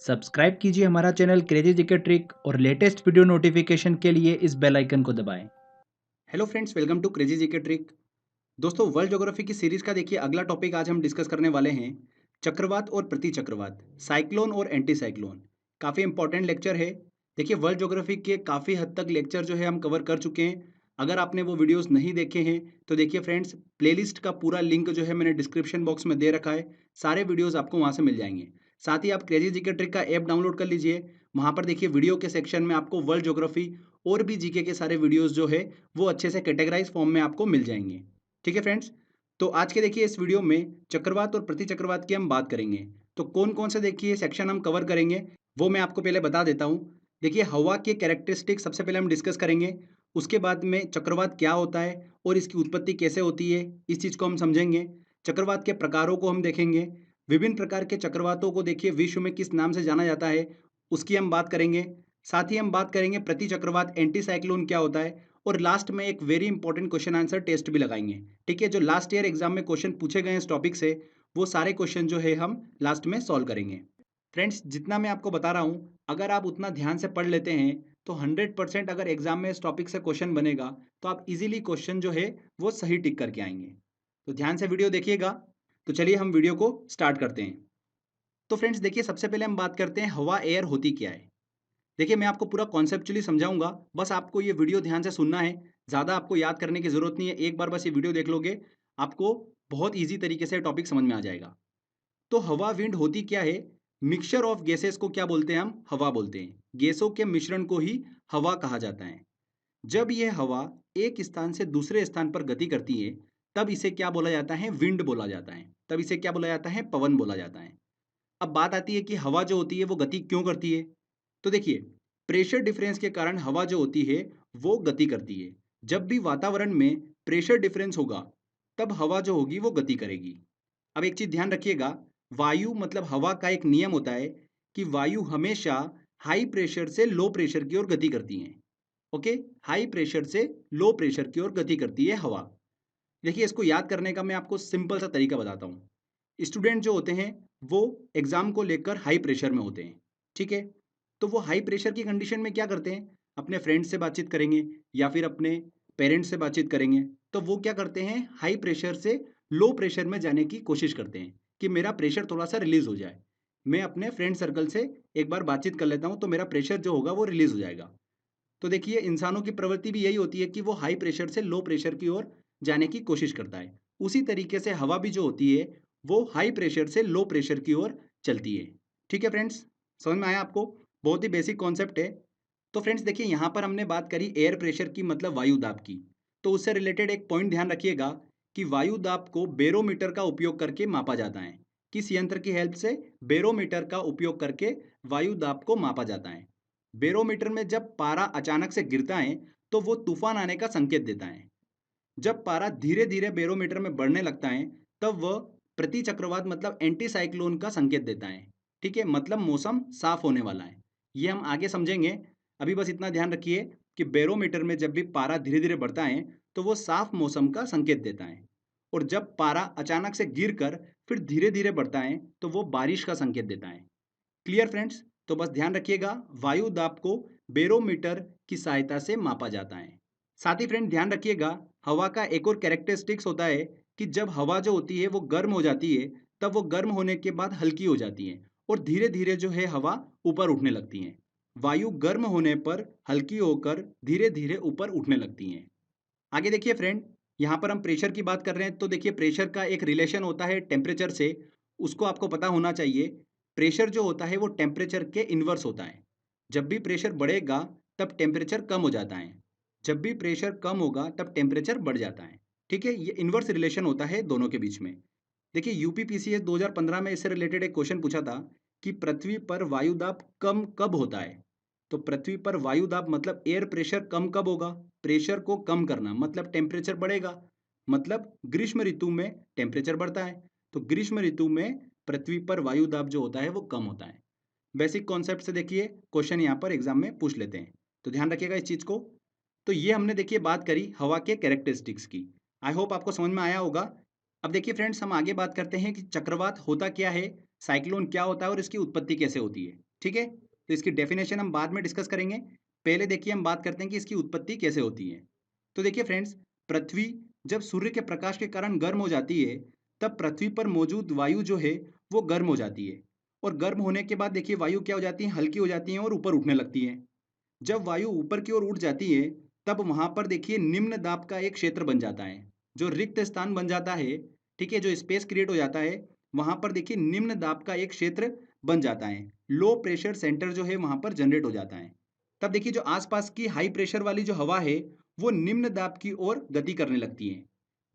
Subscribe कीजिए हमारा channel crazy GK trick और लेटेस्ट वीडियो नोटिफिकेशन के लिए इस बेल आइकन को दबाएं। Hello friends, welcome to crazy GK trick. दोस्तों, वर्ल्ड ज्योग्राफी की सीरीज का देखिए अगला टॉपिक आज हम डिस्कस करने वाले हैं चक्रवात और प्रति चक्रवात, साइक्लोन और एंटी साइक्लोन। काफ़ी इंपॉर्टेंट लेक्चर है। देखिए, वर्ल्ड ज्योग्राफी के काफ़ी हद तक लेक्चर जो है हम कवर कर चुके हैं। अगर आपने वो वीडियोस नहीं देखे हैं तो देखिए फ्रेंड्स, प्लेलिस्ट का पूरा लिंक जो है मैंने डिस्क्रिप्शन बॉक्स में दे रखा है। सारे वीडियोस आपको वहाँ से मिल जाएंगे। साथ ही आप क्रेजी जीके ट्रिक का ऐप डाउनलोड कर लीजिए। वहाँ पर देखिए वीडियो के सेक्शन में आपको वर्ल्ड ज्योग्राफी और भी जीके के सारे वीडियोस जो है वो अच्छे से कैटेगराइज फॉर्म में आपको मिल जाएंगे। ठीक है फ्रेंड्स, तो आज के देखिए इस वीडियो में चक्रवात और प्रति चक्रवात की हम बात करेंगे। तो कौन कौन से देखिए सेक्शन हम कवर करेंगे वो मैं आपको पहले बता देता हूँ। देखिए, हवा के कैरेक्टरिस्टिक सबसे पहले हम डिस्कस करेंगे। उसके बाद में चक्रवात क्या होता है और इसकी उत्पत्ति कैसे होती है, इस चीज़ को हम समझेंगे। चक्रवात के प्रकारों को हम देखेंगे। विभिन्न प्रकार के चक्रवातों को देखिए विश्व में किस नाम से जाना जाता है, उसकी हम बात करेंगे। साथ ही हम बात करेंगे प्रति चक्रवात एंटी साइक्लोन क्या होता है, और लास्ट में एक very important question answer test भी लगाएंगे। ठीक है, जो लास्ट ईयर एग्जाम में क्वेश्चन पूछे गए हैं इस टॉपिक से, वो सारे क्वेश्चन जो है हम लास्ट में सॉल्व करेंगे। फ्रेंड्स, जितना मैं आपको बता रहा हूँ, अगर आप उतना ध्यान से पढ़ लेते हैं तो 100% अगर एग्जाम में इस टॉपिक से क्वेश्चन बनेगा तो आप इजीली क्वेश्चन जो है वो सही टिक करके आएंगे। तो ध्यान से वीडियो देखिएगा। तो चलिए हम वीडियो को स्टार्ट करते हैं। तो फ्रेंड्स देखिए, सबसे पहले हम बात करते हैं हवा एयर होती क्या है। देखिए, मैं आपको पूरा कॉन्सेप्चुअली समझाऊंगा, बस आपको ये वीडियो ध्यान से सुनना है। ज़्यादा आपको याद करने की ज़रूरत नहीं है, एक बार बस ये वीडियो देख लोगे आपको बहुत ईजी तरीके से टॉपिक समझ में आ जाएगा। तो हवा विंड होती क्या है? मिक्सचर ऑफ गैसेस को क्या बोलते हैं? हम हवा बोलते हैं। गैसों के मिश्रण को ही हवा कहा जाता है। जब यह हवा एक स्थान से दूसरे स्थान पर गति करती है तब इसे क्या बोला जाता है? विंड बोला जाता है। तब इसे क्या बोला जाता है? पवन बोला जाता है। अब बात आती है कि हवा जो होती है वो गति क्यों करती है। तो देखिए, प्रेशर डिफरेंस के कारण हवा जो होती है वो गति करती है। जब भी वातावरण में प्रेशर डिफरेंस होगा तब हवा जो होगी वो गति करेगी। अब एक चीज ध्यान रखिएगा, वायु मतलब हवा का एक नियम होता है कि वायु हमेशा हाई प्रेशर से लो प्रेशर की ओर गति करती है। ओके, हाई प्रेशर से लो प्रेशर की ओर गति करती है हवा। देखिए, इसको याद करने का मैं आपको सिंपल सा तरीका बताता हूँ। स्टूडेंट जो होते हैं वो एग्जाम को लेकर हाई प्रेशर में होते हैं। ठीक है, तो वो हाई प्रेशर की कंडीशन में क्या करते हैं? अपने फ्रेंड्स से बातचीत करेंगे या फिर अपने पेरेंट्स से बातचीत करेंगे। तो वो क्या करते हैं? हाई प्रेशर से लो प्रेशर में जाने की कोशिश करते हैं कि मेरा प्रेशर थोड़ा सा रिलीज हो जाए। मैं अपने फ्रेंड सर्कल से एक बार बातचीत कर लेता हूँ तो मेरा प्रेशर जो होगा वो रिलीज हो जाएगा। तो देखिए, इंसानों की प्रवृत्ति भी यही होती है कि वो हाई प्रेशर से लो प्रेशर की ओर जाने की कोशिश करता है। उसी तरीके से हवा भी जो होती है वो हाई प्रेशर से लो प्रेशर की ओर चलती है। ठीक है फ्रेंड्स, समझ में आया आपको? बहुत ही बेसिक कॉन्सेप्ट है। तो फ्रेंड्स देखिए, यहाँ पर हमने बात करी एयर प्रेशर की मतलब वायु दाब की। तो उससे रिलेटेड एक पॉइंट ध्यान रखिएगा कि वायु दाब को बैरोमीटर का उपयोग करके मापा जाता है। किस यंत्र की हेल्प से? बैरोमीटर का उपयोग करके वायु दाब को मापा जाता है। बैरोमीटर में जब पारा अचानक से गिरता है तो वो तूफान आने का संकेत देता है। जब पारा धीरे धीरे बैरोमीटर में बढ़ने लगता है तब वह प्रति चक्रवात मतलब एंटी साइक्लोन का संकेत देता है। ठीक है, मतलब मौसम साफ होने वाला है। ये हम आगे समझेंगे। अभी बस इतना ध्यान रखिए कि बैरोमीटर में जब भी पारा धीरे धीरे बढ़ता है तो वो साफ मौसम का संकेत देता है, और जब पारा अचानक से गिर कर फिर धीरे धीरे बढ़ता है तो वो बारिश का संकेत देता है। Clear friends? तो बस ध्यान रखिएगा, वायु दाब को बैरोमीटर की सहायता से मापा जाता है। साथ ही फ्रेंड ध्यान रखिएगा, हवा का एक और कैरेक्टरिस्टिक्स होता है कि जब हवा जो होती है वो गर्म हो जाती है तब वो गर्म होने के बाद हल्की हो जाती है और धीरे धीरे जो है हवा ऊपर उठने लगती है। वायु गर्म होने पर हल्की होकर धीरे धीरे ऊपर उठने लगती हैं। आगे देखिए फ्रेंड, यहाँ पर हम प्रेशर की बात कर रहे हैं तो देखिए प्रेशर का एक रिलेशन होता है टेम्परेचर से। उसको आपको पता होना चाहिए। प्रेशर जो होता है वो टेम्परेचर के इन्वर्स होता है। जब भी प्रेशर बढ़ेगा तब टेम्परेचर कम हो जाता है। जब भी प्रेशर कम होगा तब टेम्परेचर बढ़ जाता है। ठीक है, ये इन्वर्स रिलेशन होता है दोनों के बीच में। देखिए, यूपीपीसीएस 2015 में इससे रिलेटेड एक क्वेश्चन पूछा था कि पृथ्वी पर वायुदाब कम कब होता है। तो पृथ्वी पर वायुदाब मतलब एयर प्रेशर कम कब होगा? प्रेशर को कम करना मतलब टेम्परेचर बढ़ेगा। मतलब ग्रीष्म ऋतु में टेम्परेचर बढ़ता है। तो ग्रीष्म ऋतु में पृथ्वी पर वायुदाब जो होता है वो कम होता है। बेसिक कॉन्सेप्ट से देखिए क्वेश्चन यहाँ पर एग्जाम में पूछ लेते हैं, तो ध्यान रखिएगा इस चीज़ को। तो ये हमने देखिए बात करी हवा के कैरेक्टरिस्टिक्स की। आई होप आपको समझ में आया होगा। अब देखिए फ्रेंड्स, हम आगे बात करते हैं कि चक्रवात होता क्या है, साइक्लोन क्या होता है और इसकी उत्पत्ति कैसे होती है। ठीक है, तो इसकी डेफिनेशन हम बाद में डिस्कस करेंगे। पहले देखिए हम बात करते हैं कि इसकी उत्पत्ति कैसे होती है। तो देखिए फ्रेंड्स, पृथ्वी जब सूर्य के प्रकाश के कारण गर्म हो जाती है, तब पृथ्वी पर मौजूद वायु जो है वो गर्म हो जाती है। और गर्म होने के बाद देखिए वायु क्या हो जाती है, हल्की हो जाती है और ऊपर उठने लगती है। जब वायु ऊपर की ओर उठ जाती है, तब वहां पर देखिए निम्न दाब का एक क्षेत्र बन जाता है, जो रिक्त स्थान बन जाता है। ठीक है, जो स्पेस क्रिएट हो जाता है, वहां पर देखिए निम्न दाब का एक क्षेत्र बन जाता है। लो प्रेशर सेंटर जो है वहां पर जनरेट हो जाता है। तब देखिए जो आसपास की हाई प्रेशर वाली जो हवा है, वो निम्न दाब की ओर गति करने लगती है।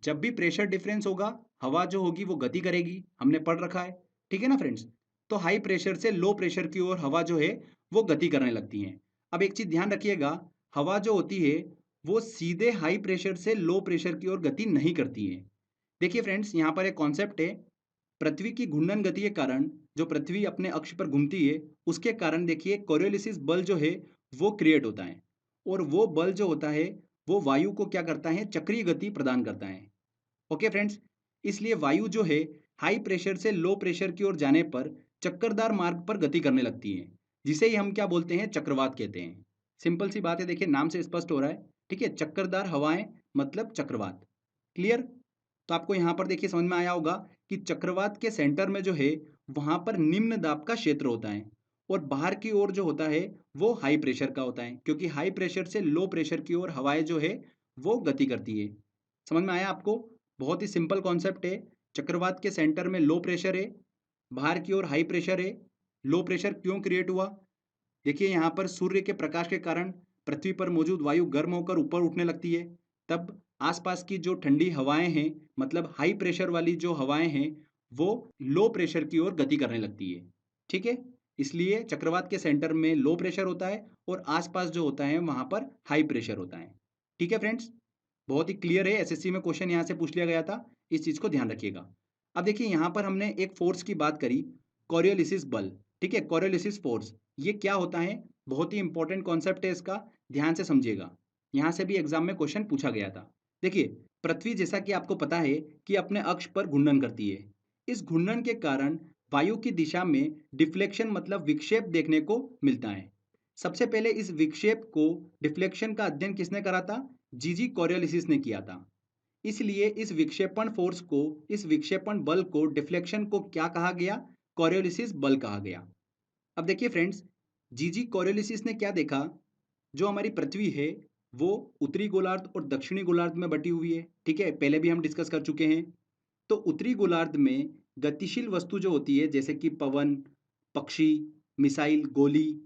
जब भी प्रेशर डिफरेंस होगा, हवा जो होगी वो गति करेगी, हमने पढ़ रखा है। ठीक है ना फ्रेंड्स, तो हाई प्रेशर से लो प्रेशर की ओर हवा जो है वो गति करने लगती है। अब एक चीज ध्यान रखिएगा, हवा जो होती है वो सीधे हाई प्रेशर से लो प्रेशर की ओर गति नहीं करती है। देखिए फ्रेंड्स, यहाँ पर एक कॉन्सेप्ट है, पृथ्वी की घूर्णन गति के कारण जो पृथ्वी अपने अक्ष पर घूमती है, उसके कारण देखिए कोरियोलिसिस बल जो है वो क्रिएट होता है। और वो बल जो होता है वो वायु को क्या करता है, चक्रीय गति प्रदान करता है। ओके फ्रेंड्स, इसलिए वायु जो है हाई प्रेशर से लो प्रेशर की ओर जाने पर चक्करदार मार्ग पर गति करने लगती है, जिसे ही हम क्या बोलते हैं, चक्रवात कहते हैं। सिंपल सी बात है, देखिए नाम से स्पष्ट हो रहा है। ठीक है, चक्करदार हवाएं मतलब चक्रवात। क्लियर? तो आपको यहाँ पर देखिए समझ में आया होगा कि चक्रवात के सेंटर में जो है वहां पर निम्न दाब का क्षेत्र होता है, और बाहर की ओर जो होता है वो हाई प्रेशर का होता है, क्योंकि हाई प्रेशर से लो प्रेशर की ओर हवाएं जो है वो गति करती है। समझ में आया आपको? बहुत ही सिंपल कॉन्सेप्ट है। चक्रवात के सेंटर में लो प्रेशर है, बाहर की ओर हाई प्रेशर है। लो प्रेशर क्यों क्रिएट हुआ? देखिए यहाँ पर सूर्य के प्रकाश के कारण पृथ्वी पर मौजूद वायु गर्म होकर ऊपर उठने लगती है। तब आसपास की जो ठंडी हवाएं हैं, मतलब हाई प्रेशर वाली जो हवाएं हैं, वो लो प्रेशर की ओर गति करने लगती है। ठीक है, इसलिए चक्रवात के सेंटर में लो प्रेशर होता है और आसपास जो होता है वहां पर हाई प्रेशर होता है। ठीक है फ्रेंड्स, बहुत ही क्लियर है, एसएससी में क्वेश्चन यहाँ से पूछ लिया गया था, इस चीज को ध्यान रखिएगा। अब देखिए यहाँ पर हमने एक फोर्स की बात करी, कोरियोलिसिस बल। ठीक है, कोरियोलिसिस फोर्स, ये क्या होता है, बहुत ही इंपॉर्टेंट कॉन्सेप्ट है इसका, ध्यान से समझिएगा। यहाँ से भी एग्जाम में क्वेश्चन पूछा गया था। देखिए, पृथ्वी जैसा कि आपको पता है कि अपने अक्ष पर घूर्णन करती है। इस घूर्णन के कारण वायु की दिशा में डिफ्लेक्शन मतलब विक्षेप देखने को मिलता है। सबसे पहले इस विक्षेप को, डिफ्लेक्शन का अध्ययन किसने करा था? जीजी कोरियोलिसिस ने किया था। इसलिए इस विक्षेपण फोर्स को, इस विक्षेपण बल को, डिफ्लेक्शन को क्या कहा गया? कोरियोलिसिस बल कहा गया। अब देखिए फ्रेंड्स, जीजी कोरियोलिसिस ने क्या देखा, जो हमारी पृथ्वी है वो उत्तरी गोलार्ध और दक्षिणी गोलार्ध में बटी हुई है। ठीक है, पहले भी हम डिस्कस कर चुके हैं। तो उत्तरी गोलार्ध में गतिशील वस्तु जो होती है, जैसे कि पवन, पक्षी, मिसाइल, गोली,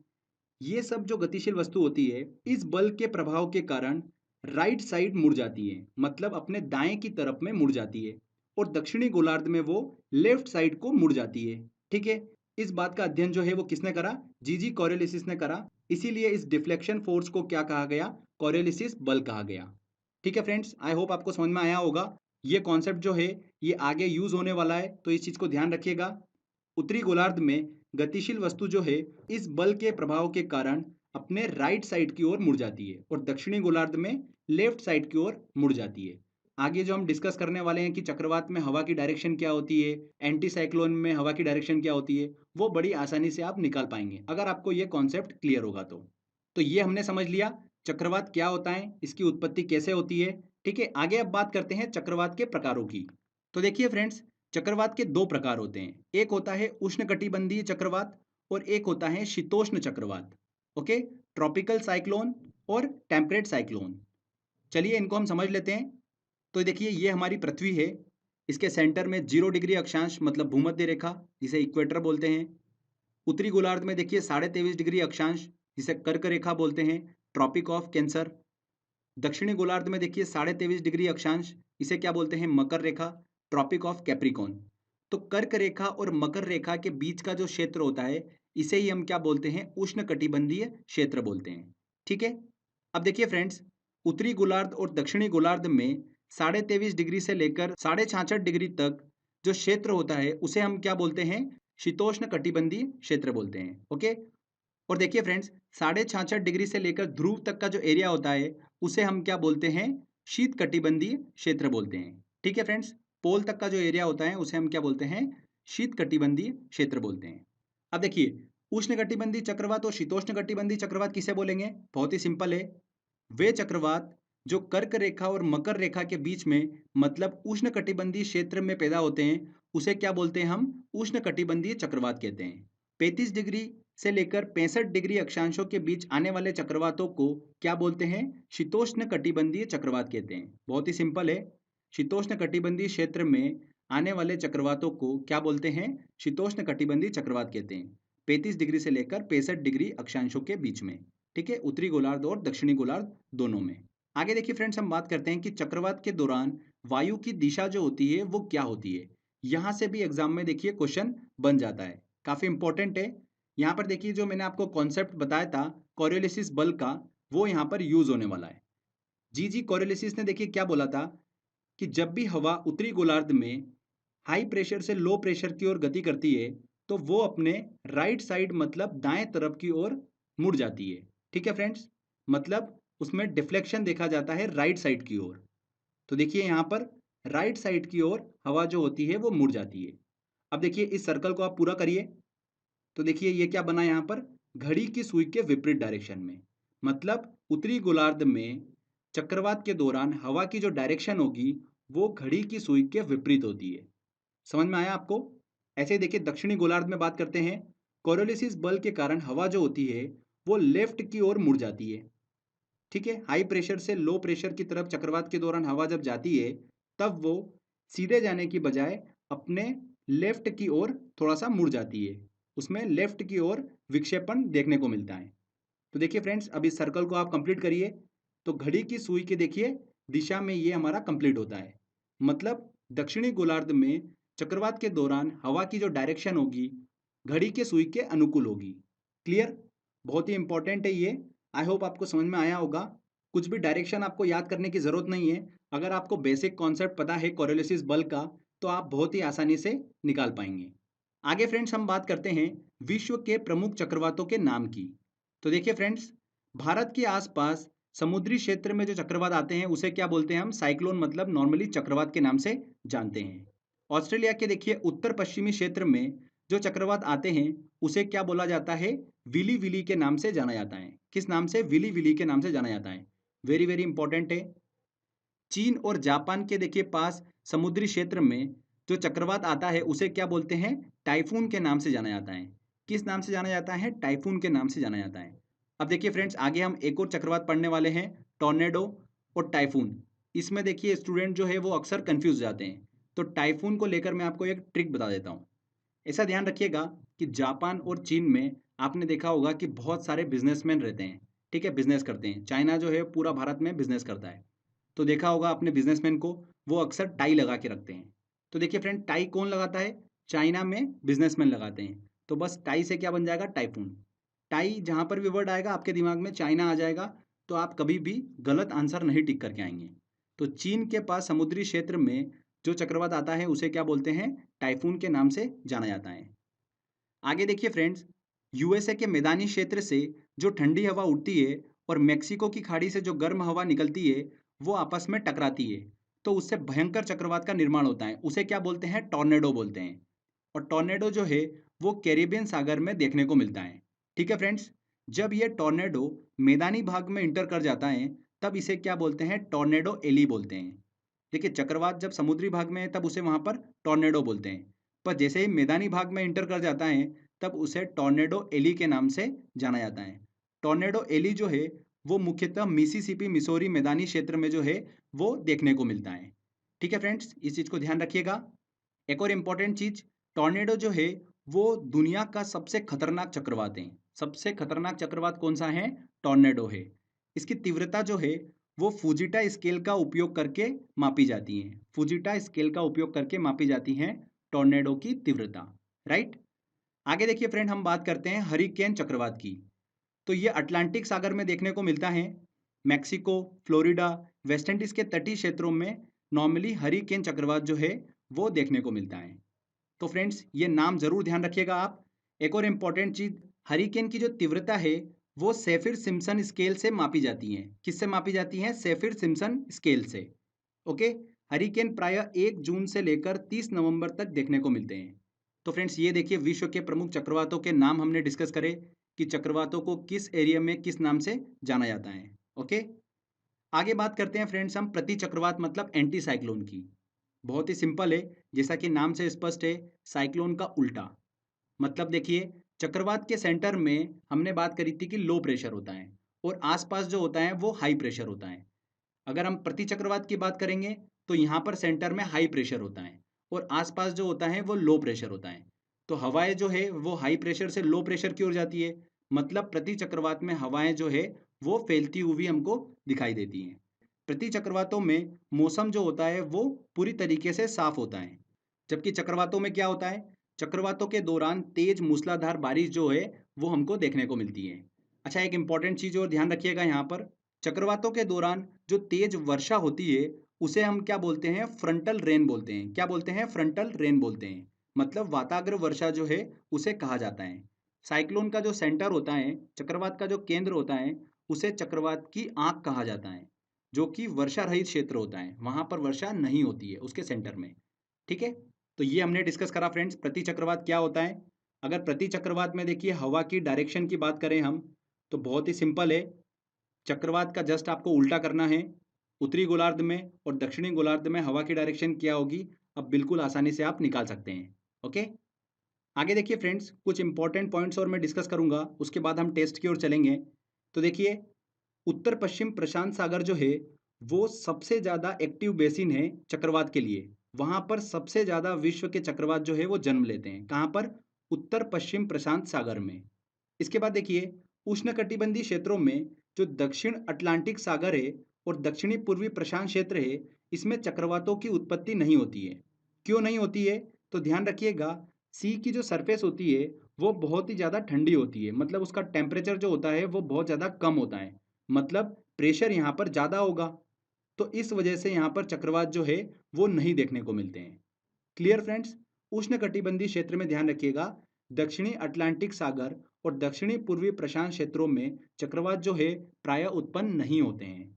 ये सब जो गतिशील वस्तु होती है, इस बल के प्रभाव के कारण राइट साइड मुड़ जाती है, मतलब अपने दाएं की तरफ में मुड़ जाती है। और दक्षिणी गोलार्ध में वो लेफ्ट साइड को मुड़ जाती है। ठीक है, इस बात का अध्ययन जो है वो किसने करा? जीजी कोरियोलिसिस ने करा। इसीलिए इस डिफ्लेक्शन फोर्स को क्या कहा गया? कोरियोलिसिस बल कहा गया। ठीक है फ्रेंड्स, आई होप आपको समझ में आया होगा। ये कॉन्सेप्ट जो है ये आगे यूज होने वाला है, तो इस चीज को ध्यान रखिएगा। उत्तरी गोलार्ध में गतिशील वस्तु जो है इस बल के प्रभाव के कारण अपने राइट साइड की ओर मुड़ जाती है, और दक्षिणी गोलार्ध में लेफ्ट साइड की ओर मुड़ जाती है। आगे जो हम डिस्कस करने वाले हैं कि चक्रवात में हवा की डायरेक्शन क्या होती है, एंटी साइक्लोन में हवा की डायरेक्शन क्या होती है, वो बड़ी आसानी से आप निकाल पाएंगे अगर आपको ये कॉन्सेप्ट क्लियर होगा तो ये हमने समझ लिया चक्रवात क्या होता है, इसकी उत्पत्ति कैसे होती है। ठीक है, आगे अब बात करते हैं चक्रवात के प्रकारों की। तो देखिए फ्रेंड्स, चक्रवात के दो प्रकार होते हैं, एक होता है उष्णकटिबंधीय चक्रवात और एक होता है शीतोष्ण चक्रवात। ओके, ट्रॉपिकल साइक्लोन और टेम्परेट साइक्लोन। चलिए इनको हम समझ लेते हैं। तो देखिए ये हमारी पृथ्वी है, इसके सेंटर में 0 डिग्री अक्षांश मतलब भूमध्य रेखा, जिसे इक्वेटर बोलते हैं। उत्तरी गोलार्ध में देखिए 23.5 डिग्री अक्षांश, जिसे कर्क रेखा बोलते हैं, ट्रॉपिक ऑफ कैंसर। दक्षिणी गोलार्ध में देखिए 23.5 डिग्री अक्षांश, इसे क्या बोलते हैं? मकर रेखा, ट्रॉपिक ऑफ कैप्रिकॉन। तो कर्क रेखा और मकर रेखा के बीच का जो क्षेत्र होता है, इसे ही हम क्या बोलते हैं? उष्णकटिबंधीय क्षेत्र बोलते हैं। ठीक है, अब देखिए फ्रेंड्स, उत्तरी गोलार्ध और दक्षिणी गोलार्ध में 23.5 डिग्री से लेकर 66.5 डिग्री तक जो क्षेत्र होता है उसे हम क्या बोलते हैं? शीतोष्ण कटिबंधीय क्षेत्र बोलते हैं। ओके, और देखिए फ्रेंड्स, 66.5 डिग्री से लेकर ध्रुव तक का जो एरिया होता है उसे हम क्या बोलते हैं? शीत कटिबंधीय क्षेत्र बोलते हैं। ठीक है फ्रेंड्स, पोल तक का जो एरिया होता है उसे हम क्या बोलते हैं? शीतकटिबंधीय क्षेत्र बोलते हैं। अब देखिए, उष्णकटिबंधीय चक्रवात और शीतोष्णकटिबंधीय चक्रवात किसे बोलेंगे? बहुत ही सिंपल है। वे चक्रवात जो कर्क रेखा और मकर रेखा के बीच में मतलब उष्णकटिबंधीय क्षेत्र में पैदा होते हैं, उसे क्या बोलते हैं हम? उष्णकटिबंधीय चक्रवात कहते हैं। 35 डिग्री से लेकर 65 डिग्री अक्षांशों के बीच आने वाले चक्रवातों को क्या बोलते हैं? शीतोष्ण कटिबंधीय चक्रवात कहते हैं। बहुत ही सिंपल है। शीतोष्ण कटिबंधीय क्षेत्र में आने वाले चक्रवातों को क्या बोलते हैं? शीतोष्ण कटिबंधीय चक्रवात कहते हैं। 35 डिग्री से लेकर 65 डिग्री अक्षांशों के बीच में, ठीक है, उत्तरी गोलार्ध और दक्षिणी गोलार्ध दोनों में। आगे देखिए फ्रेंड्स, हम बात करते हैं कि चक्रवात के दौरान वायु की दिशा जो होती है वो क्या होती है। यहां से भी एग्जाम में देखिए क्वेश्चन बन जाता है, काफी इंपॉर्टेंट है। यहाँ पर देखिए जो मैंने आपको कॉन्सेप्ट बताया था कोरियोलिसिस बल का, वो यहाँ पर यूज होने वाला है। जी कोरियोलिसिस ने देखिए क्या बोला था कि जब भी हवा उत्तरी गोलार्ध में हाई प्रेशर से लो प्रेशर की ओर गति करती है तो वो अपने राइट साइड मतलब दाएं तरफ की ओर मुड़ जाती है। ठीक है फ्रेंड्स, मतलब उसमें डिफ्लेक्शन देखा जाता है राइट साइड की ओर। तो देखिए यहाँ पर राइट साइड की ओर हवा जो होती है वो मुड़ जाती है। अब देखिए इस सर्कल को आप पूरा करिए तो देखिए ये क्या बना यहाँ पर? घड़ी की सुई के विपरीत डायरेक्शन में, मतलब उत्तरी गोलार्ध में चक्रवात के दौरान हवा की जो डायरेक्शन होगी वो घड़ी की सुई के विपरीत होती है। समझ में आया आपको? ऐसे ही देखिए दक्षिणी गोलार्ध में बात करते हैं। कोरियोलिसिस बल के कारण हवा जो होती है वो लेफ्ट की ओर मुड़ जाती है। ठीक है, हाई प्रेशर से लो प्रेशर की तरफ चक्रवात के दौरान हवा जब जाती है तब वो सीधे जाने की बजाय अपने लेफ्ट की ओर थोड़ा सा मुड़ जाती है। उसमें लेफ्ट की ओर विक्षेपण देखने को मिलता है। तो देखिए फ्रेंड्स, अब इस सर्कल को आप कंप्लीट करिए तो घड़ी की सुई के देखिए दिशा में ये हमारा कंप्लीट होता है। मतलब दक्षिणी गोलार्ध में चक्रवात के दौरान हवा की जो डायरेक्शन होगी घड़ी के सुई के अनुकूल होगी। क्लियर? बहुत ही इंपॉर्टेंट है ये। आई होप आपको समझ में आया होगा। कुछ भी डायरेक्शन आपको याद करने की ज़रूरत नहीं है। अगर आपको बेसिक कॉन्सेप्ट पता है कोरियोलिसिस बल का तो आप बहुत ही आसानी से निकाल पाएंगे। आगे फ्रेंड्स हम बात करते हैं विश्व के प्रमुख चक्रवातों के नाम की। तो देखिए फ्रेंड्स, भारत के आसपास समुद्री क्षेत्र में जो चक्रवात आते हैं उसे क्या बोलते हैं हम? साइक्लोन, मतलब नॉर्मली चक्रवात के नाम से जानते हैं। ऑस्ट्रेलिया के देखिए उत्तर पश्चिमी क्षेत्र में जो चक्रवात आते हैं उसे क्या बोला जाता है? विली विली के नाम से जाना जाता है। किस नाम से? विली विली के नाम से जाना जाता है। वेरी वेरी इंपॉर्टेंट है। चीन और जापान के देखिए पास समुद्री क्षेत्र में जो चक्रवात आता है उसे क्या बोलते हैं? टाइफून के नाम से जाना जाता है। किस नाम से जाना जाता है? टाइफून के नाम से जाना जाता है। अब देखिए फ्रेंड्स, आगे हम एक और चक्रवात पढ़ने वाले हैं, टॉर्नेडो और टाइफून। इसमें देखिए स्टूडेंट जो है वो अक्सर कंफ्यूज जाते हैं। तो टाइफून को लेकर मैं आपको एक ट्रिक बता देता हूँ। ऐसा ध्यान रखिएगा कि जापान और चीन में आपने देखा होगा कि बहुत सारे बिजनेसमैन रहते हैं। ठीक है, बिजनेस करते हैं। चाइना जो है पूरा भारत में बिजनेस करता है। तो देखा होगा अपने बिजनेसमैन को, वो अक्सर टाई लगा के रखते हैं। तो देखिए फ्रेंड, टाई कौन लगाता है? चाइना में बिजनेसमैन लगाते हैं। तो बस टाई से क्या बन जाएगा? टाइफून। टाई जहाँ पर भी वर्ड आएगा आपके दिमाग में चाइना आ जाएगा, तो आप कभी भी गलत आंसर नहीं टिक करके आएंगे। तो चीन के पास समुद्री क्षेत्र में जो चक्रवात आता है उसे क्या बोलते हैं? टाइफून के नाम से जाना जाता है। आगे देखिए फ्रेंड्स, यूएसए के मैदानी क्षेत्र से जो ठंडी हवा उठती है और मेक्सिको की खाड़ी से जो गर्म हवा निकलती है वो आपस में टकराती है, तो उससे भयंकर चक्रवात का निर्माण होता है। उसे क्या बोलते हैं? टॉर्नेडो बोलते हैं। और टॉर्नेडो जो है वो कैरिबियन सागर में देखने को मिलता है। ठीक है फ्रेंड्स, जब ये टॉर्नेडो मैदानी भाग में इंटर कर जाता है तब इसे क्या बोलते हैं? टॉर्नेडो एली बोलते हैं। देखिए चक्रवात जब समुद्री भाग में है तब उसे वहां पर टॉर्नेडो बोलते हैं, पर जैसे ही मैदानी भाग में इंटर कर जाता है तब उसे टॉर्नेडो एली के नाम से जाना जाता है। टॉर्नेडो एली जो है वो मुख्यतः मिसिसिपी मिसौरी मैदानी क्षेत्र में जो है वो देखने को मिलता है। ठीक है फ्रेंड्स, इस चीज़ को ध्यान रखिएगा। एक और इम्पॉर्टेंट चीज़, टॉर्नेडो जो है वो दुनिया का सबसे खतरनाक चक्रवात है। सबसे खतरनाक चक्रवात कौन सा है? टॉर्नेडो है। इसकी तीव्रता जो है वो फुजिटा स्केल का उपयोग करके मापी जाती है। फुजिटा स्केल का उपयोग करके मापी जाती है टॉर्नेडो की तीव्रता। राइट? आगे देखिए फ्रेंड, हम बात करते हैं हरिकेन चक्रवात की। तो ये अटलांटिक सागर में देखने को मिलता है। मैक्सिको, फ्लोरिडा, वेस्ट इंडीज के तटीय क्षेत्रों में नॉर्मली हरिकेन चक्रवात जो है वो देखने को मिलता है। तो फ्रेंड्स, ये नाम जरूर ध्यान रखिएगा आप। एक और इम्पॉर्टेंट चीज, हरिकेन की जो तीव्रता है वो सेफिर सिम्पसन स्केल से मापी जाती है। किससे मापी जाती है? सेफिर सिम्पसन स्केल से। ओके, हरिकेन प्रायः 1 जून से लेकर 30 नवंबर तक देखने को मिलते हैं। तो फ्रेंड्स ये देखिए विश्व के प्रमुख चक्रवातों के नाम हमने डिस्कस करे कि चक्रवातों को किस एरिया में किस नाम से जाना जाता है। ओके, आगे बात करते हैं फ्रेंड्स हम प्रति चक्रवात मतलब एंटी साइक्लोन की। बहुत ही सिंपल है, जैसा कि नाम से स्पष्ट है, साइक्लोन का उल्टा। मतलब देखिए, चक्रवात के सेंटर में हमने बात करी थी कि लो प्रेशर होता है और आसपास जो होता है वो हाई प्रेशर होता है। अगर हम प्रति चक्रवात की बात करेंगे तो यहाँ पर सेंटर में हाई प्रेशर होता है और आसपास जो होता है वो लो प्रेशर होता है। तो हवाएं जो है वो हाई प्रेशर से लो प्रेशर की ओर जाती है। मतलब प्रति चक्रवात में हवाएं जो है वो फैलती हुई हमको दिखाई देती हैं। प्रति चक्रवातों में मौसम जो होता है वो पूरी तरीके से साफ होता है। जबकि चक्रवातों में क्या होता है, चक्रवातों के दौरान तेज मूसलाधार बारिश जो है वो हमको देखने को मिलती है। अच्छा, एक इंपॉर्टेंट चीज़ और ध्यान रखिएगा यहाँ पर, चक्रवातों के दौरान जो तेज वर्षा होती है उसे हम क्या बोलते हैं, फ्रंटल रेन बोलते हैं। क्या बोलते हैं, फ्रंटल रेन बोलते हैं। मतलब वाताग्र वर्षा जो है उसे कहा जाता है। साइक्लोन का जो सेंटर होता है, चक्रवात का जो केंद्र होता है, उसे चक्रवात की आंख कहा जाता है, जो कि वर्षा रहित क्षेत्र होता है। वहां पर वर्षा नहीं होती है उसके सेंटर में। ठीक है, तो ये हमने डिस्कस करा फ्रेंड्स प्रति चक्रवात क्या होता है। अगर प्रति चक्रवात में देखिए हवा की डायरेक्शन की बात करें हम, तो बहुत ही सिंपल है। चक्रवात का जस्ट आपको उल्टा करना है। उत्तरी गोलार्ध में और दक्षिणी गोलार्ध में हवा की डायरेक्शन क्या होगी, अब बिल्कुल आसानी से आप निकाल सकते हैं। ओके, आगे देखिए फ्रेंड्स, कुछ इंपॉर्टेंट पॉइंट्स और मैं डिस्कस करूंगा, उसके बाद हम टेस्ट की ओर चलेंगे। तो देखिए, उत्तर पश्चिम प्रशांत सागर जो है वो सबसे ज़्यादा एक्टिव बेसिन है चक्रवात के लिए। वहाँ पर सबसे ज़्यादा विश्व के चक्रवात जो है वो जन्म लेते हैं। कहाँ पर, उत्तर पश्चिम प्रशांत सागर में। इसके बाद देखिए, उष्णकटिबंधीय क्षेत्रों में जो दक्षिण अटलांटिक सागर है और दक्षिणी पूर्वी प्रशांत क्षेत्र है, इसमें चक्रवातों की उत्पत्ति नहीं होती है। क्यों नहीं होती है, तो ध्यान रखिएगा, सी की जो सरफेस होती है वो बहुत ही ज़्यादा ठंडी होती है। मतलब उसका टेम्परेचर जो होता है वो बहुत ज़्यादा कम होता है। मतलब प्रेशर यहाँ पर ज़्यादा होगा, तो इस वजह से यहाँ पर चक्रवात जो है वो नहीं देखने को मिलते हैं। क्लियर फ्रेंड्स, उष्णकटिबंधीय क्षेत्र में ध्यान रखिएगा, दक्षिणी अटलांटिक सागर और दक्षिणी पूर्वी प्रशांत क्षेत्रों में चक्रवात जो है प्रायः उत्पन्न नहीं होते हैं।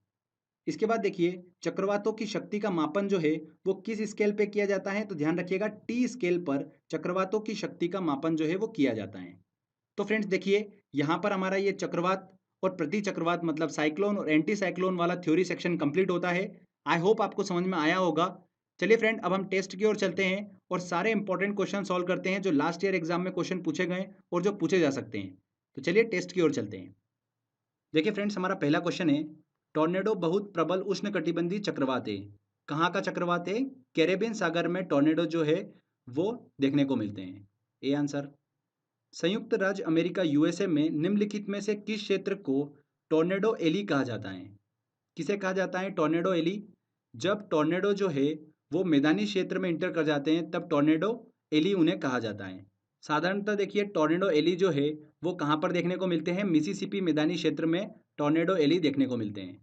इसके बाद देखिए, चक्रवातों की शक्ति का मापन जो है वो किस स्केल पे किया जाता है, तो ध्यान रखिएगा टी स्केल पर चक्रवातों की शक्ति का मापन जो है वो किया जाता है। तो फ्रेंड्स देखिए, यहाँ पर हमारा ये चक्रवात और प्रति चक्रवात मतलब साइक्लोन और एंटी साइक्लोन वाला थ्योरी सेक्शन कंप्लीट होता है। आई होप आपको समझ में आया होगा। चलिए फ्रेंड, अब हम टेस्ट की ओर चलते हैं और सारे इंपॉर्टेंट क्वेश्चन सॉल्व करते हैं जो लास्ट ईयर एग्जाम में क्वेश्चन पूछे गए और जो पूछे जा सकते हैं। तो चलिए टेस्ट की ओर चलते हैं। देखिए फ्रेंड्स, हमारा पहला क्वेश्चन है, टॉर्नेडो बहुत प्रबल उष्णकटिबंधीय चक्रवात है। कहाँ का चक्रवात है, कैरेबियन सागर में टॉर्नेडो जो है वो देखने को मिलते हैं। A answer. संयुक्त राज्य अमेरिका यूएसए में निम्नलिखित में से किस क्षेत्र को टॉर्नेडो एली कहा जाता है। किसे कहा जाता है टॉर्नेडो एली, जब टॉर्नेडो जो है वो मैदानी क्षेत्र में इंटर कर जाते हैं तब टॉर्नेडो एली उन्हें कहा जाता है। साधारणतः देखिए, टॉर्नेडो एली जो है वो कहाँ पर देखने को मिलते हैं, मिसिसिपी मैदानी क्षेत्र में टॉर्नेडो एली देखने को मिलते हैं।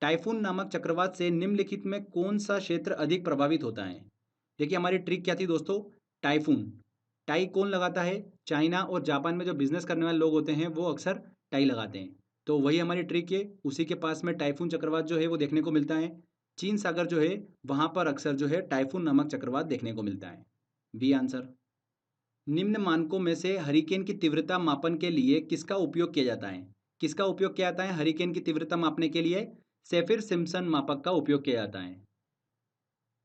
टाइफून नामक चक्रवात से निम्नलिखित में कौन सा क्षेत्र अधिक प्रभावित होता है। देखिए हमारी ट्रिक क्या थी दोस्तों, टाइफून। टाई कौन लगाता है, चाइना और जापान में जो बिजनेस करने वाले लोग होते हैं वो अक्सर टाई लगाते हैं। तो वही हमारी ट्रिक है, उसी के पास में टाइफून चक्रवात जो है वो देखने को मिलता है। चीन सागर जो है वहाँ पर अक्सर जो है टाइफून नामक चक्रवात देखने को मिलता है। B answer. निम्न मानकों में से हरिकेन की तीव्रता मापन के लिए किसका उपयोग किया जाता है। किसका उपयोग किया जाता है हरिकेन की तीव्रता मापने के लिए, सेफिर सिम्पसन मापक का उपयोग किया जाता है।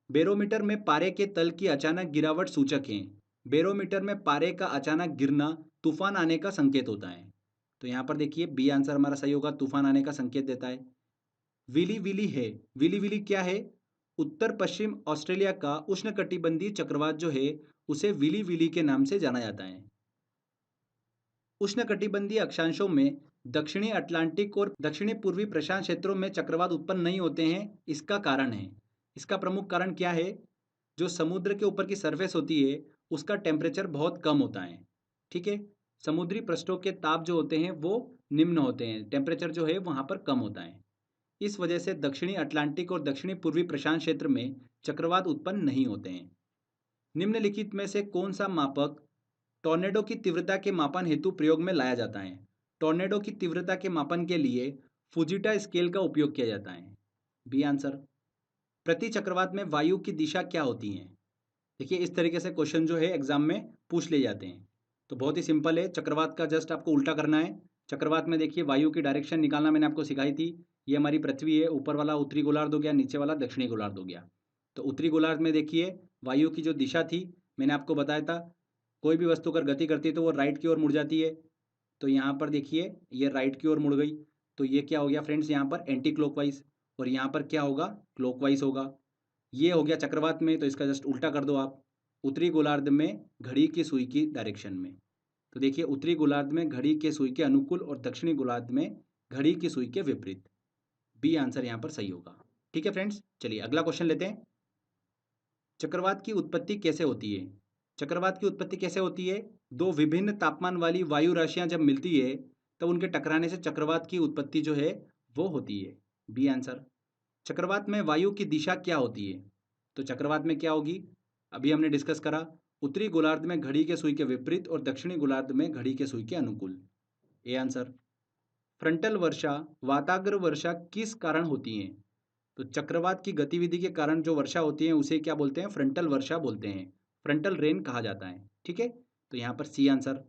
बैरोमीटर में पारे के तल की अचानक गिरावट सूचक है। बैरोमीटर में पारे का अचानक गिरना तूफान आने का संकेत होता है। तो यहाँ पर देखिए बी आंसर हमारा सही होगा, तूफान आने का संकेत देता है। विली विली है, विली विली क्या है, उत्तर पश्चिम ऑस्ट्रेलिया का उष्णकटिबंधीय चक्रवात जो है उसे विली विली के नाम से जाना जाता है। उष्णकटिबंधीय अक्षांशों में दक्षिणी अटलांटिक और दक्षिणी पूर्वी प्रशांत क्षेत्रों में चक्रवात उत्पन्न नहीं होते हैं। इसका कारण है, इसका प्रमुख कारण क्या है, जो समुद्र के ऊपर की सरफेस होती है उसका टेम्परेचर बहुत कम होता है। ठीक है, समुद्री पृष्ठों के ताप जो होते हैं वो निम्न होते हैं, टेम्परेचर जो है वहाँ पर कम होता है। इस वजह से दक्षिणी अटलांटिक और दक्षिणी पूर्वी प्रशांत क्षेत्र में चक्रवात उत्पन्न नहीं होते हैं। निम्नलिखित में से कौन सा मापक टॉर्नेडो की तीव्रता के मापन हेतु प्रयोग में लाया जाता है। टॉर्नेडो की तीव्रता के मापन के लिए फुजिटा स्केल का उपयोग किया जाता है। B answer. प्रति चक्रवात में वायु की दिशा क्या होती है। देखिए इस तरीके से क्वेश्चन जो है एग्जाम में पूछ ले जाते हैं। तो बहुत ही सिंपल है, चक्रवात का जस्ट आपको उल्टा करना है। चक्रवात में देखिए वायु की डायरेक्शन निकालना मैंने आपको सिखाई थी। ये हमारी पृथ्वी है, ऊपर वाला उत्तरी गोलार्ध हो गया, नीचे वाला दक्षिणी गोलार्ध हो गया। तो उत्तरी गोलार्ध में देखिए वायु की जो दिशा थी मैंने आपको बताया था, कोई भी वस्तु अगर गति करती है तो वो राइट की ओर मुड़ जाती है। तो यहाँ पर देखिए ये राइट की ओर मुड़ गई, तो ये क्या हो गया फ्रेंड्स, यहाँ पर एंटी क्लॉकवाइज, और यहाँ पर क्या होगा, क्लॉकवाइज होगा। ये हो गया चक्रवात में, तो इसका जस्ट उल्टा कर दो आप, उत्तरी गोलार्ध में घड़ी की सुई की डायरेक्शन में। तो देखिए उत्तरी गोलार्ध में घड़ी के सुई के अनुकूल और दक्षिणी गोलार्ध में घड़ी की सुई के विपरीत। बी आंसर यहाँ पर सही होगा। ठीक है फ्रेंड्स, चलिए अगला क्वेश्चन लेते हैं। चक्रवात की उत्पत्ति कैसे होती है? चक्रवात की उत्पत्ति कैसे होती है? दो विभिन्न तापमान वाली वायु राशियां जब मिलती है तब उनके टकराने से चक्रवात की उत्पत्ति जो है वो होती है। B answer. चक्रवात में वायु की दिशा क्या होती है? तो चक्रवात में क्या होगी, अभी हमने डिस्कस करा, उत्तरी गोलार्ध में घड़ी के सुई के विपरीत और दक्षिणी गोलार्ध में घड़ी के सुई के अनुकूल। A answer. फ्रंटल वर्षा, वाताग्र वर्षा किस कारण होती है? तो चक्रवात की गतिविधि के कारण जो वर्षा होती है उसे क्या बोलते हैं? फ्रंटल वर्षा बोलते हैं, फ्रंटल रेन कहा जाता है। ठीक है, तो यहाँ पर सी आंसर।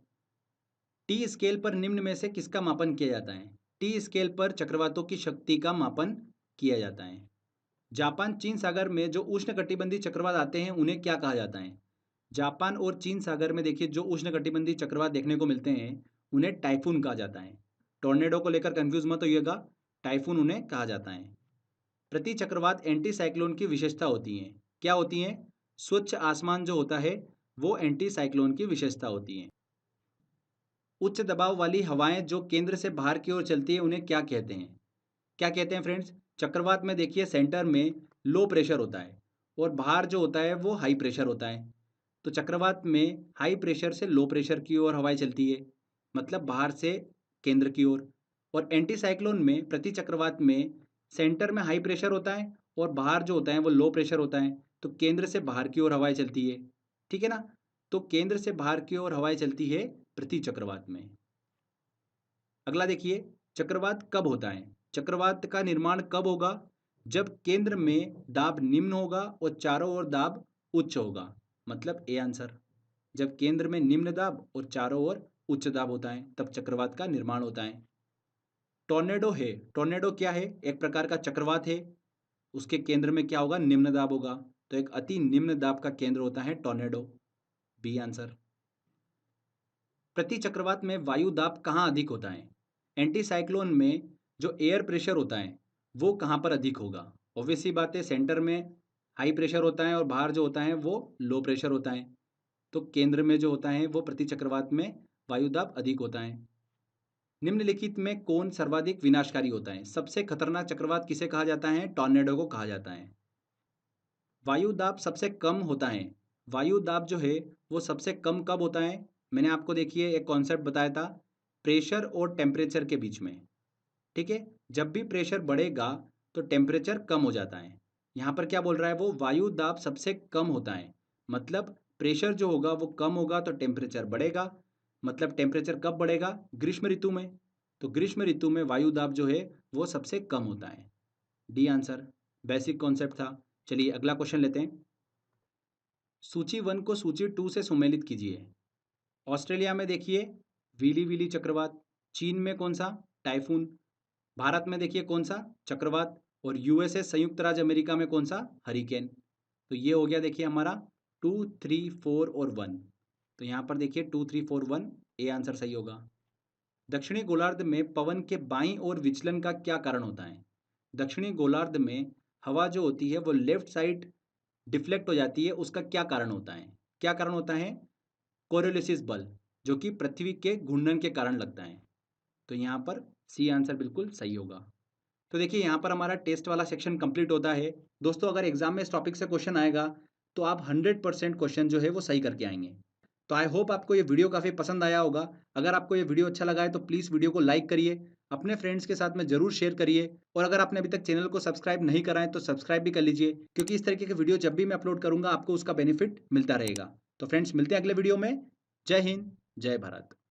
टी स्केल पर निम्न में से किसका मापन किया जाता है? टी स्केल पर चक्रवातों की शक्ति का मापन किया जाता है। जापान चीन सागर में जो उष्णकटिबंधीय चक्रवात आते हैं उन्हें क्या कहा जाता है? जापान और चीन सागर में देखिए जो उष्णकटिबंधीय चक्रवात देखने को मिलते हैं उन्हें टाइफून कहा जाता है। टॉर्नेडो को लेकर कंफ्यूज मत होइएगा, टाइफून उन्हें कहा जाता है। प्रति चक्रवात एंटी साइक्लोन की विशेषता होती है, क्या होती है? स्वच्छ आसमान जो होता है वो एंटी साइक्लोन की विशेषता होती है। उच्च दबाव वाली हवाएं जो केंद्र से बाहर की ओर चलती है उन्हें क्या कहते हैं? क्या कहते हैं फ्रेंड्स? चक्रवात में देखिए सेंटर में लो प्रेशर होता है और बाहर जो होता है वो हाई प्रेशर होता है। तो चक्रवात में हाई प्रेशर से लो प्रेशर की ओर हवाएं चलती है, मतलब बाहर से केंद्र की ओर। और एंटी साइक्लोन में प्रति चक्रवात में सेंटर में हाई प्रेशर होता है और बाहर जो होता है वो लो प्रेशर होता है, तो केंद्र से बाहर की ओर हवाएं चलती है। ठीक है ना? तो केंद्र से बाहर की ओर हवाएं चलती है प्रति चक्रवात में। अगला देखिए, चक्रवात कब होता है? चक्रवात का निर्माण कब होगा? जब केंद्र में दाब निम्न होगा और चारों ओर दाब उच्च होगा, मतलब ए आंसर। जब केंद्र में निम्न दाब और चारों ओर उच्च दाब होता है तब चक्रवात का निर्माण होता है। टॉर्नेडो है, टॉर्नेडो क्या है? एक प्रकार का चक्रवात है, उसके केंद्र में क्या होगा? निम्न दाब होगा, तो एक अति निम्न दाब का केंद्र होता है टॉर्नेडो। B answer. प्रति चक्रवात में वायु दाब कहाँ अधिक होता है? एंटी साइक्लोन में जो एयर प्रेशर होता है वो कहाँ पर अधिक होगा? ऑब्वियस सी बात है, सेंटर में हाई प्रेशर होता है और बाहर जो होता है वो लो प्रेशर होता है, तो केंद्र में जो होता है वो प्रति चक्रवात में वायु दाब अधिक होता है। निम्नलिखित में कौन सर्वाधिक विनाशकारी होता है? सबसे खतरनाक चक्रवात किसे कहा जाता है? टॉर्नेडो को कहा जाता है। वायु दाब सबसे कम होता है, वायु दाब जो है वो सबसे कम कब होता है? मैंने आपको देखिए एक कॉन्सेप्ट बताया था, प्रेशर और टेम्परेचर के बीच में। ठीक है, जब भी प्रेशर बढ़ेगा तो टेम्परेचर कम हो जाता है। यहाँ पर क्या बोल रहा है वो? वायु दाब सबसे कम होता है, मतलब प्रेशर जो होगा वो कम होगा तो टेम्परेचर बढ़ेगा। मतलब टेम्परेचर कब बढ़ेगा? ग्रीष्म ऋतु में। तो ग्रीष्म ऋतु में वायु दाब जो है वो सबसे कम होता है। डी आंसर, बेसिक कॉन्सेप्ट था। चलिए अगला क्वेश्चन लेते हैं। सूची 1 को सूची 2 से सुमेलित कीजिए। ऑस्ट्रेलिया में देखिए विली विली चक्रवात, चीन में कौन सा? टाइफून, भारत में देखिए कौन सा? चक्रवात, और यूएसए संयुक्त राज्य अमेरिका में कौन सा? हरिकेन। तो ये हो गया देखिए हमारा 2, 3, 4 और 1। तो यहाँ पर देखिए 2, 3, 4, 1, ए आंसर सही होगा। दक्षिणी गोलार्ध में पवन के बाईं ओर विचलन का क्या कारण होता है? दक्षिणी गोलार्ध में हवा जो होती है वो लेफ्ट साइड डिफ्लेक्ट हो जाती है, उसका क्या कारण होता है? क्या कारण होता है? कोरियोलिसिस बल, जो कि पृथ्वी के घूर्णन के कारण लगता है। तो यहाँ पर सी आंसर बिल्कुल सही होगा। तो देखिए यहाँ पर हमारा टेस्ट वाला सेक्शन कंप्लीट होता है। दोस्तों अगर एग्जाम में इस टॉपिक से क्वेश्चन आएगा तो आप 100% क्वेश्चन जो है वो सही करके आएंगे। तो आई होप आपको ये वीडियो काफ़ी पसंद आया होगा। अगर आपको ये वीडियो अच्छा लगा है तो प्लीज़ वीडियो को लाइक करिए, अपने फ्रेंड्स के साथ में ज़रूर शेयर करिए, और अगर आपने अभी तक चैनल को सब्सक्राइब नहीं करा है तो सब्सक्राइब भी कर लीजिए, क्योंकि इस तरीके के वीडियो जब भी मैं अपलोड करूँगा आपको उसका बेनिफिट मिलता रहेगा। तो फ्रेंड्स मिलते हैं अगले वीडियो में। जय हिंद, जय भारत।